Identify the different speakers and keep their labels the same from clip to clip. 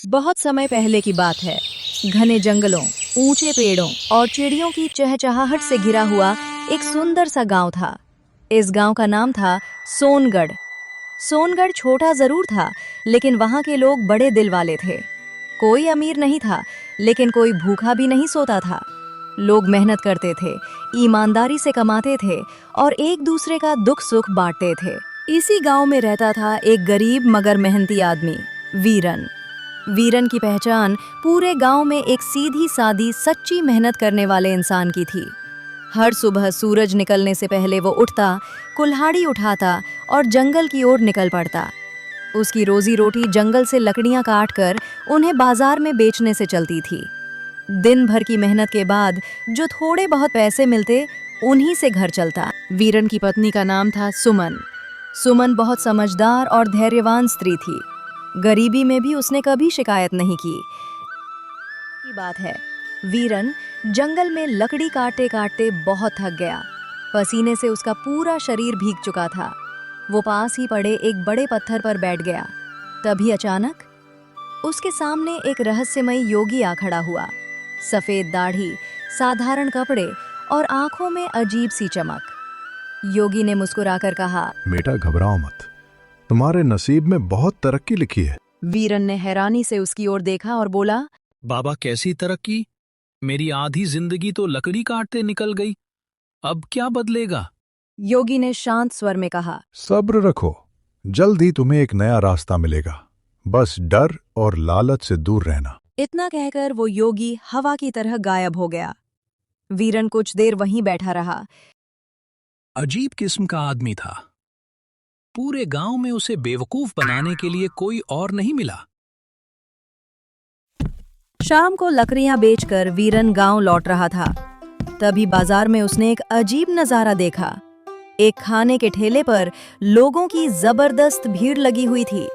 Speaker 1: बहुत समय पहले की बात है। घने जंगलों, ऊंचे पेड़ों और चिड़ियों की चहचहाहट से घिरा हुआ एक सुंदर सा गांव था। इस गांव का नाम था सोनगढ़। सोनगढ़ छोटा जरूर था, लेकिन वहां के लोग बड़े दिल वाले थे। कोई अमीर नहीं था, लेकिन कोई भूखा भी नहीं सोता था। लोग मेहनत करते थे, ईमानदारी से कमाते थे और एक दूसरे का दुख सुख बांटते थे। इसी गांव में रहता था एक गरीब मगर मेहनती आदमी, वीरन। वीरन की पहचान पूरे गांव में एक सीधी सादी सच्ची मेहनत करने वाले इंसान की थी। हर सुबह सूरज निकलने से पहले वो उठता, कुल्हाड़ी उठाता और जंगल की ओर निकल पड़ता। उसकी रोजी रोटी जंगल से लकड़ियां काट कर उन्हें बाजार में बेचने से चलती थी। दिन भर की मेहनत के बाद जो थोड़े बहुत पैसे मिलते, उन्हीं से घर चलता। वीरन की पत्नी का नाम था सुमन। सुमन बहुत समझदार और धैर्यवान स्त्री थी। गरीबी में भी उसने कभी शिकायत नहीं की बात है। वीरन जंगल में लकड़ी काटते काटते बहुत थक गया। पसीने से उसका पूरा शरीर भीग चुका था। वो पास ही पड़े एक बड़े पत्थर पर बैठ गया। तभी अचानक उसके सामने एक रहस्यमयी योगी आ खड़ा हुआ। सफेद दाढ़ी, साधारण कपड़े और आंखों में अजीब सी चमक। योगी ने मुस्कुराकर कहा,
Speaker 2: बेटा घबराओ मत, तुम्हारे नसीब में बहुत तरक्की लिखी है।
Speaker 1: वीरन ने हैरानी से उसकी ओर देखा और बोला,
Speaker 3: बाबा कैसी तरक्की? मेरी आधी जिंदगी तो लकड़ी काटते निकल गई। अब क्या बदलेगा?
Speaker 1: योगी ने शांत स्वर में कहा,
Speaker 2: सब्र रखो, जल्द ही तुम्हें एक नया रास्ता मिलेगा। बस डर और लालच से दूर रहना।
Speaker 1: इतना कहकर वो योगी हवा की तरह गायब हो गया। वीरन कुछ देर वहीं बैठा रहा।
Speaker 3: अजीब किस्म का आदमी था। पूरे गांव में उसे बेवकूफ बनाने के लिए कोई और नहीं मिला।
Speaker 1: शाम को लकड़ियां बेचकर वीरन गांव लौट रहा था। तभी बाजार में उसने एक अजीब नजारा देखा। एक खाने के ठेले पर लोगों की जबरदस्त भीड़ लगी हुई थी।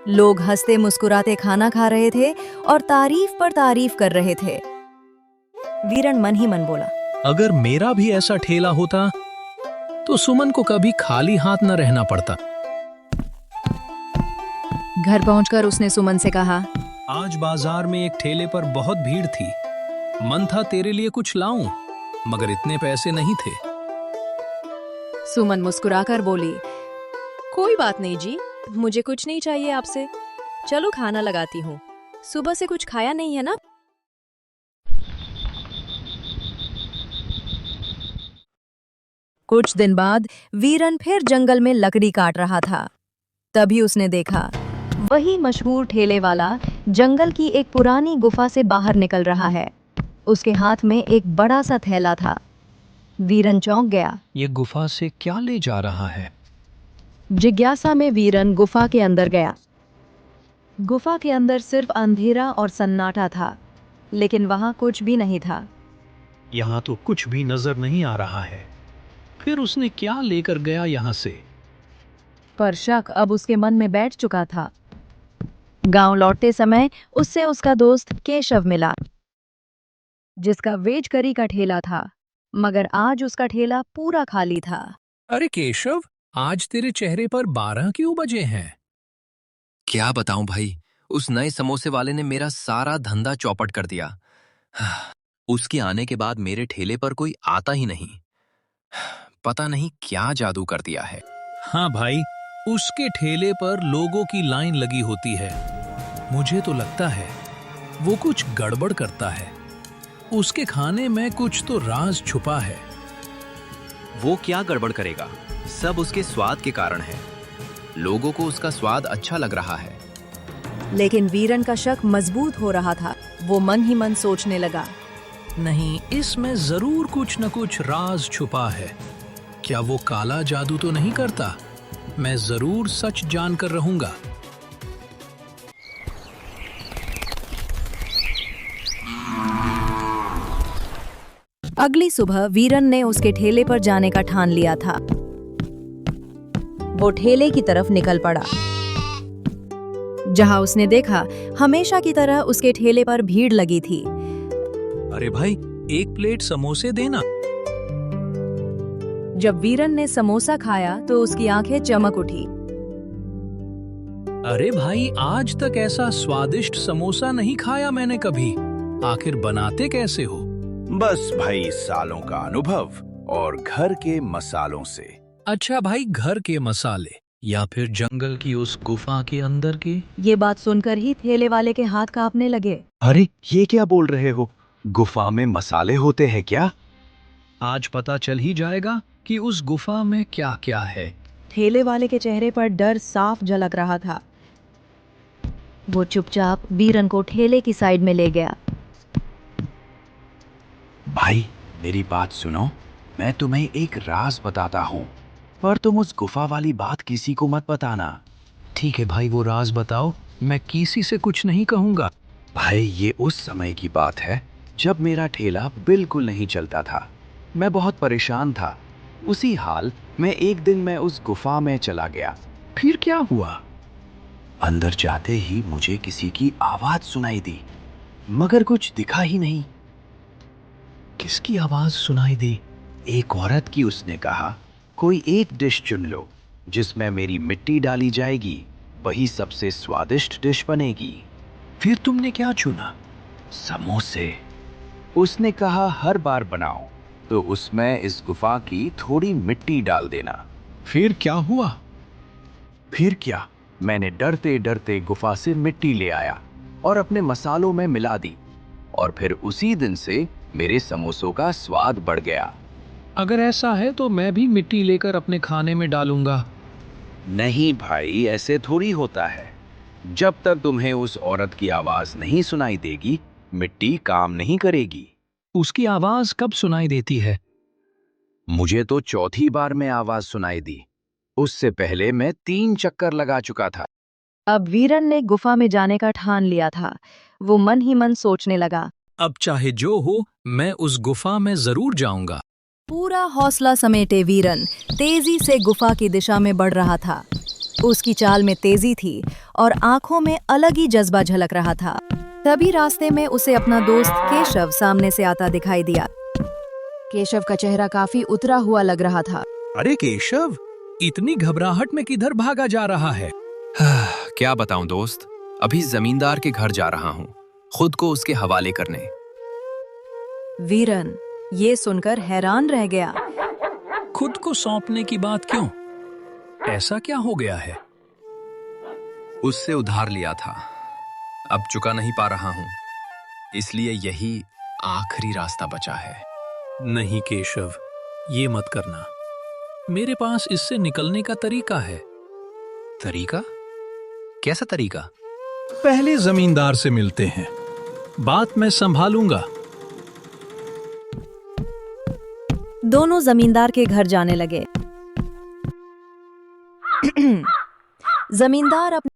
Speaker 1: लोग हंसते मुस्कुराते खाना खा रहे थे और तारीफ पर तारीफ कर रहे थे। वीरन मन ही मन बोला,
Speaker 3: अगर मेरा भी ऐसा ठेला होता तो सुमन को कभी खाली हाथ न रहना पड़ता।
Speaker 1: घर पहुंचकर उसने सुमन से कहा,
Speaker 3: आज बाजार में एक ठेले पर बहुत भीड़ थी। मन था तेरे लिए कुछ लाऊं, मगर इतने पैसे नहीं थे।
Speaker 1: सुमन मुस्कुराकर बोली, कोई बात नहीं जी, मुझे कुछ नहीं चाहिए आपसे। चलो खाना लगाती हूँ, सुबह से कुछ खाया नहीं है ना। कुछ दिन बाद वीरन फिर जंगल में लकड़ी काट रहा था। तभी उसने देखा, वही मशहूर ठेले वाला जंगल की एक पुरानी गुफा से बाहर निकल रहा है। उसके हाथ में एक बड़ा सा थैला था। वीरन चौंक गया।
Speaker 3: ये गुफा से क्या ले जा रहा है?
Speaker 1: जिज्ञासा में वीरन गुफा के अंदर गया। गुफा के अंदर सिर्फ अंधेरा और सन्नाटा था, लेकिन वहां कुछ भी नहीं था।
Speaker 3: यहाँ तो कुछ भी नजर नहीं आ रहा है। फिर उसने क्या लेकर गया यहाँ से?
Speaker 1: पर शक अब उसके मन में बैठ चुका था। गांव लौटते समय उससे उसका दोस्त केशव मिला, जिसका वेज करी का ठेला था, मगर आज उसका ठेला पूरा खाली था।
Speaker 3: अरे केशव, आज तेरे चेहरे पर 12 क्यों बजे हैं?
Speaker 4: क्या बताऊं भाई, उस नए समोसे वाले ने मेरा सारा धंधा चौपट कर दिया। उसके आने के बाद मेरे ठेले पर कोई आता ही नहीं। पता नहीं क्या जादू कर दिया है।
Speaker 3: हाँ भाई, उसके ठेले पर लोगों की लाइन लगी होती है। मुझे तो लगता है वो कुछ गड़बड़ करता है। उसके खाने में कुछ तो राज छुपा है।
Speaker 4: वो क्या गड़बड़ करेगा? सब उसके स्वाद के कारण है। लोगों को उसका स्वाद अच्छा लग रहा है।
Speaker 1: लेकिन वीरन का शक मजबूत हो रहा था। वो मन ही मन सोचने लगा,
Speaker 3: नहीं, इसमें जरूर कुछ न कुछ राज छुपा है। क्या वो काला जादू तो नहीं करता? मैं जरूर सच जानकर रहूंगा।
Speaker 1: अगली सुबह वीरन ने उसके ठेले पर जाने का ठान लिया था। वो ठेले की तरफ निकल पड़ा। जहां उसने देखा, हमेशा की तरह उसके ठेले पर भीड़ लगी थी।
Speaker 3: अरे भाई, एक प्लेट समोसे देना।
Speaker 1: जब वीरन ने समोसा खाया तो उसकी आंखें चमक उठी।
Speaker 3: अरे भाई, आज तक ऐसा स्वादिष्ट समोसा नहीं खाया मैंने कभी। आखिर बनाते कैसे हो?
Speaker 5: बस भाई सालों का अनुभव और घर के मसालों से।
Speaker 3: अच्छा भाई, घर के मसाले या फिर जंगल की उस गुफा के अंदर के?
Speaker 1: ये बात सुनकर ही ठेले वाले के हाथ कांपने लगे।
Speaker 5: अरे ये क्या बोल रहे हो? गुफा में मसाले होते हैं क्या?
Speaker 3: आज पता चल ही जाएगा कि उस गुफा में क्या क्या है।
Speaker 1: ठेले वाले के चेहरे पर डर साफ झलक रहा था। वो चुपचाप वीरन को ठेले की साइड में ले गया।
Speaker 5: भाई मेरी बात सुनो, मैं तुम्हें एक राज बताता हूँ, पर तुम उस गुफा वाली बात किसी को मत बताना।
Speaker 3: ठीक है भाई, वो राज बताओ, मैं किसी से कुछ नहीं कहूंगा।
Speaker 5: भाई ये उस समय की बात है जब मेरा ठेला बिल्कुल नहीं चलता था। मैं बहुत परेशान था। उसी हाल में एक दिन मैं उस गुफा में चला गया।
Speaker 3: फिर क्या हुआ?
Speaker 5: अंदर जाते ही मुझे किसी की आवाज सुनाई दी, मगर कुछ दिखा ही नहीं।
Speaker 3: किसकी आवाज सुनाई दी?
Speaker 5: एक औरत की। उसने कहा, कोई एक डिश चुन लो जिसमें मेरी मिट्टी डाली जाएगी, वही सबसे स्वादिष्ट डिश बनेगी।
Speaker 3: फिर तुमने क्या चुना?
Speaker 5: समोसे। उसने कहा, हर बार बनाओ तो उसमें इस गुफा की थोड़ी मिट्टी डाल देना।
Speaker 3: फिर क्या हुआ?
Speaker 5: फिर क्या, मैंने डरते डरते गुफा से मिट्टी ले आया और अपने मसालों में मिला दी, और फिर उसी दिन से मेरे समोसों का स्वाद बढ़ गया।
Speaker 3: अगर ऐसा है तो मैं भी मिट्टी लेकर अपने खाने में डालूंगा।
Speaker 5: नहीं भाई, ऐसे थोड़ी होता है। जब तक तुम्हें उस औरत की आवाज नहीं सुनाई देगी, मिट्टी काम नहीं करेगी।
Speaker 3: उसकी आवाज कब सुनाई देती है?
Speaker 5: मुझे तो चौथी बार में आवाज सुनाई दी। उससे पहले मैं 3 चक्कर लगा चुका था।
Speaker 1: अब वीरन ने गुफा में जाने का ठान लिया था। वो मन ही मन सोचने लगा,
Speaker 3: अब चाहे जो हो, मैं उस गुफा में जरूर जाऊंगा।
Speaker 1: पूरा हौसला समेटे वीरन तेजी से गुफा की दिशा में बढ़ रहा था। उसकी चाल में तेजी थी और आंखों में अलग ही जज्बा झलक रहा था। तभी रास्ते में उसे अपना दोस्त केशव सामने से आता दिखाई दिया। केशव का चेहरा काफी उतरा हुआ लग रहा था।
Speaker 3: अरे केशव, इतनी घबराहट में किधर भागा जा रहा है?
Speaker 4: क्या बताऊं दोस्त, अभी जमींदार के घर जा रहा हूँ, खुद को उसके हवाले करने।
Speaker 1: वीरन ये सुनकर हैरान रह गया।
Speaker 3: खुद को सौंपने की बात क्यों? ऐसा क्या हो गया है?
Speaker 4: उससे उधार लिया था, अब चुका नहीं पा रहा हूं, इसलिए यही आखिरी रास्ता बचा है।
Speaker 3: नहीं केशव, ये मत करना। मेरे पास इससे निकलने का तरीका है।
Speaker 4: तरीका? कैसा तरीका?
Speaker 3: पहले जमींदार से मिलते हैं, बात मैं संभालूंगा।
Speaker 1: दोनों जमींदार के घर जाने लगे। जमींदार अपने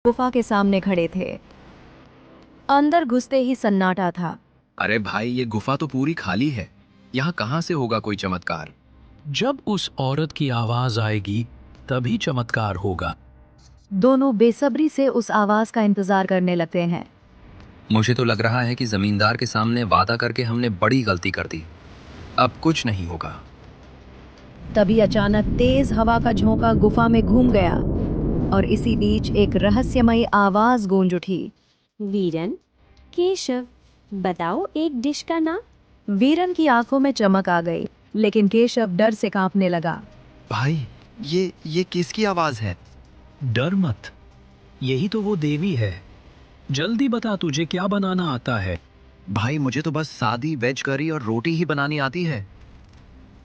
Speaker 1: गुफा के सामने खड़े थे। अंदर घुसते ही सन्नाटा था।
Speaker 4: अरे भाई, ये गुफा तो पूरी खाली है, यहाँ कहाँ से होगा कोई चमत्कार?
Speaker 3: जब उस औरत की आवाज आएगी तभी चमत्कार होगा।
Speaker 1: दोनों बेसब्री से उस आवाज का इंतजार करने लगते हैं।
Speaker 4: मुझे तो लग रहा है कि जमींदार के सामने वादा करके हमने बड़ी गलती कर दी। अब कुछ नहीं होगा।
Speaker 1: तभी अचानक तेज हवा का झोंका गुफा में घूम गया और इसी बीच एक रहस्यमयी आवाज गूंज उठी।
Speaker 6: वीरन, केशव, बताओ एक डिश का नाम।
Speaker 1: वीरन की आंखों में चमक आ गई, लेकिन केशव डर से कांपने लगा।
Speaker 4: भाई, ये किसकी आवाज है?
Speaker 3: डर मत, यही तो वो देवी है। जल्दी बता, तुझे क्या बनाना आता है?
Speaker 4: भाई, मुझे तो बस सादी वेज करी और रोटी ही बनानी आती है।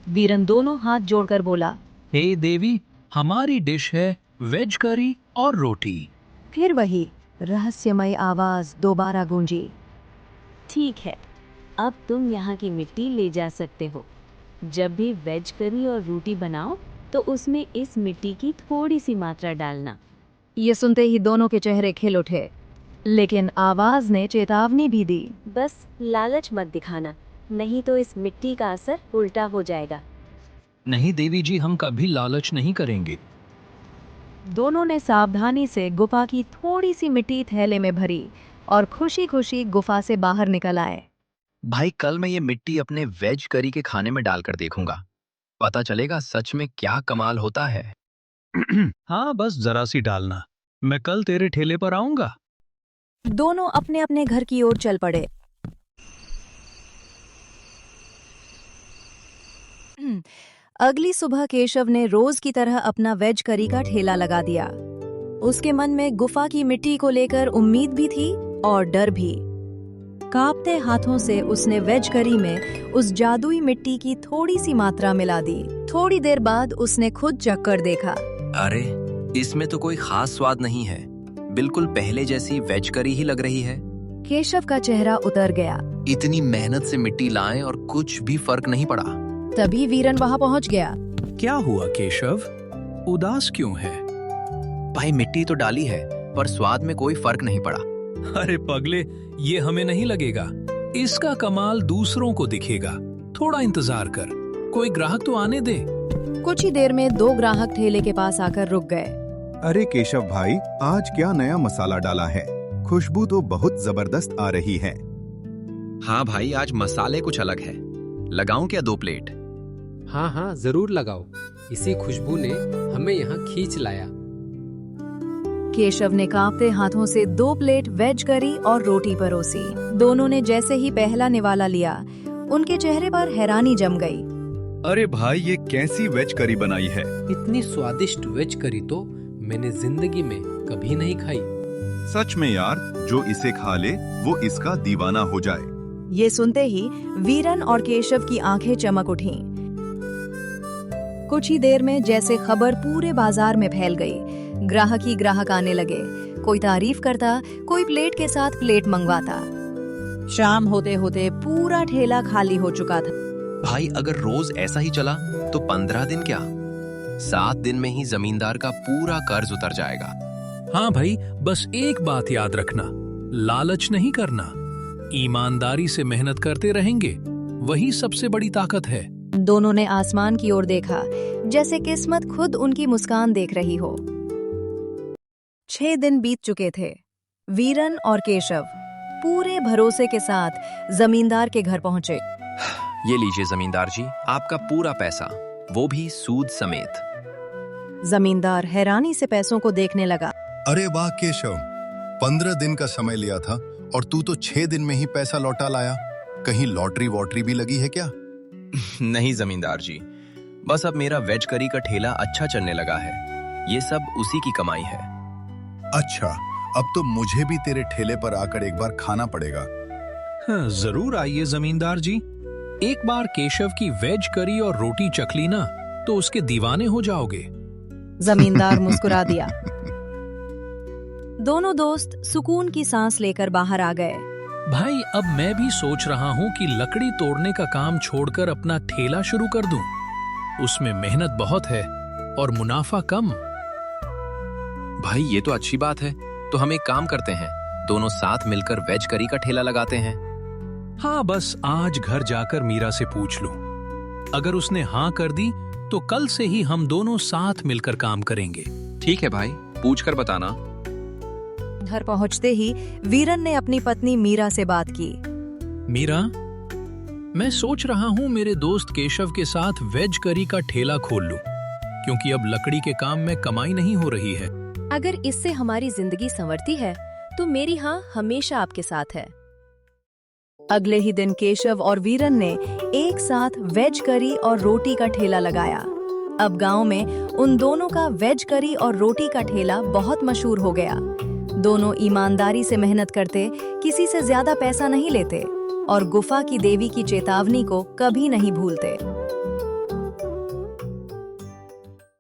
Speaker 1: वीरन दोनों हाथ जोड़कर बोला।
Speaker 3: हे देवी, हमारी डिश है वेज करी और रोटी।
Speaker 1: फिर वही रहस्यमय आवाज दोबारा गूंजी।
Speaker 6: ठीक है, अब तुम यहाँ की मिट्टी ले जा सकते हो। जब भी वेज करी और रोटी बनाओ तो उसमें इस मिट्टी की थोड़ी सी मात्रा डालना।
Speaker 1: ये सुनते ही दोनों के चेहरे खिल उठे, लेकिन आवाज ने चेतावनी भी दी।
Speaker 6: बस लालच मत दिखाना, नहीं तो इस मिट्टी का असर उल्टा हो जाएगा।
Speaker 3: नहीं देवी जी, हम कभी लालच नहीं करेंगे।
Speaker 1: दोनों ने सावधानी से गुफा की थोड़ी सी मिट्टी थैले में भरी और खुशी खुशी गुफा से बाहर निकल आए।
Speaker 4: भाई, कल मैं ये मिट्टी अपने वेज करी के खाने में डालकर देखूंगा। पता चलेगा सच में क्या कमाल होता है।
Speaker 3: हाँ, बस जरा सी डालना। मैं कल तेरे ठेले पर आऊंगा।
Speaker 1: दोनों अपने अपने घर की ओर चल पड़े। अगली सुबह केशव ने रोज की तरह अपना वेज करी का ठेला लगा दिया। उसके मन में गुफा की मिट्टी को लेकर उम्मीद भी थी और डर भी। कांपते हाथों से उसने वेज करी में उस जादुई मिट्टी की थोड़ी सी मात्रा मिला दी। थोड़ी देर बाद उसने खुद चख कर देखा।
Speaker 4: अरे, इसमें तो कोई खास स्वाद नहीं है। बिल्कुल पहले जैसी वेज करी ही लग रही है।
Speaker 1: केशव का चेहरा उतर गया।
Speaker 4: इतनी मेहनत से मिट्टी लाएं और कुछ भी फर्क नहीं पड़ा।
Speaker 1: तभी वीरन वहां पहुंच गया।
Speaker 3: क्या हुआ केशव, उदास क्यों है?
Speaker 4: भाई, मिट्टी तो डाली है पर स्वाद में कोई फर्क नहीं पड़ा।
Speaker 3: अरे पगले, ये हमें नहीं लगेगा। इसका कमाल दूसरों को दिखेगा। थोड़ा इंतजार कर, कोई ग्राहक तो आने दे।
Speaker 1: कुछ ही देर में 2 ग्राहक ठेले के पास आकर रुक गए।
Speaker 2: अरे केशव भाई, आज क्या नया मसाला डाला है? खुशबू तो बहुत जबरदस्त आ रही है।
Speaker 4: हाँ भाई, आज मसाले कुछ अलग है। लगाऊं क्या 2 प्लेट?
Speaker 7: हाँ हाँ, जरूर लगाओ। इसी खुशबू ने हमें यहाँ खींच लाया।
Speaker 1: केशव ने कांपते हाथों से 2 प्लेट वेज करी और रोटी परोसी। दोनों ने जैसे ही पहला निवाला लिया, उनके चेहरे पर हैरानी जम गई।
Speaker 2: अरे भाई, ये कैसी वेज करी बनाई है?
Speaker 7: इतनी स्वादिष्ट वेज करी तो मैंने जिंदगी में कभी नहीं खाई।
Speaker 2: सच में यार, जो इसे खा ले वो इसका दीवाना हो जाए।
Speaker 1: ये सुनते ही वीरन और केशव की आंखें चमक उठीं। कुछ ही देर में जैसे खबर पूरे बाजार में फैल गई। ग्राहक ही ग्राहक आने लगे। कोई तारीफ करता, कोई प्लेट के साथ प्लेट मंगवाता। शाम होते होते पूरा ठेला खाली हो चुका था।
Speaker 4: भाई, अगर रोज ऐसा ही चला तो 15 दिन क्या, 7 दिन में ही जमींदार का पूरा कर्ज उतर जाएगा।
Speaker 3: हाँ भाई, बस एक बात याद रखना, लालच नहीं करना। ईमानदारी से मेहनत करते रहेंगे, वही सबसे बड़ी ताकत है।
Speaker 1: दोनों ने आसमान की ओर देखा, जैसे किस्मत खुद उनकी मुस्कान देख रही हो। 6 दिन बीत चुके थे। वीरन और केशव पूरे भरोसे के साथ जमींदार के घर पहुंचे।
Speaker 4: ये लीजिए जमींदार जी, आपका पूरा पैसा, वो भी सूद समेत।
Speaker 1: जमींदार हैरानी से पैसों को देखने लगा।
Speaker 2: अरे वाह केशव, 15 दिन का समय लिया था और तू तो 6 दिन में ही पैसा लौटा लाया। कहीं लॉटरी वॉटरी भी लगी है क्या?
Speaker 4: नहीं जमींदार जी, बस अब मेरा वेज करी का ठेला अच्छा चलने लगा है। ये सब उसी की कमाई है।
Speaker 2: अच्छा, अब तो मुझे भी तेरे ठेले पर आकर एक बार खाना पड़ेगा।
Speaker 3: हाँ, जरूर आइए जमींदार जी। एक बार केशव की वेज करी और रोटी चख ली ना तो उसके दीवाने हो जाओगे।
Speaker 1: जमींदार मुस्कुरा दिया। दोनों दोस्त सुकून की सांस लेकर बाहर आ गए।
Speaker 3: भाई, अब मैं भी सोच रहा हूँ कि लकड़ी तोड़ने का काम छोड़कर अपना ठेला शुरू कर दूं। उसमें मेहनत बहुत है और मुनाफा कम।
Speaker 4: भाई, ये तो अच्छी बात है। तो हम एक काम करते हैं, दोनों साथ मिलकर वेज करी का ठेला लगाते हैं।
Speaker 3: हाँ, बस आज घर जाकर मीरा से पूछ लूं। अगर उसने हाँ कर दी तो कल से ही हम दोनों साथ मिलकर काम करेंगे।
Speaker 4: ठीक है भाई, पूछकर बताना।
Speaker 1: घर पहुंचते ही वीरन ने अपनी पत्नी मीरा से बात की।
Speaker 3: मीरा, मैं सोच रहा हूँ मेरे दोस्त केशव के साथ वेज करी का ठेला खोल लूं, क्योंकि अब लकड़ी के काम में कमाई नहीं हो रही है।
Speaker 1: अगर इससे हमारी जिंदगी संवरती है तो मेरी हाँ हमेशा आपके साथ है। अगले ही दिन केशव और वीरन ने एक साथ वेज करी और रोटी का ठेला लगाया। अब गांव में उन दोनों का वेज करी और रोटी का ठेला बहुत मशहूर हो गया। दोनों ईमानदारी से मेहनत करते, किसी से ज्यादा पैसा नहीं लेते और गुफा की देवी की चेतावनी को कभी नहीं भूलते।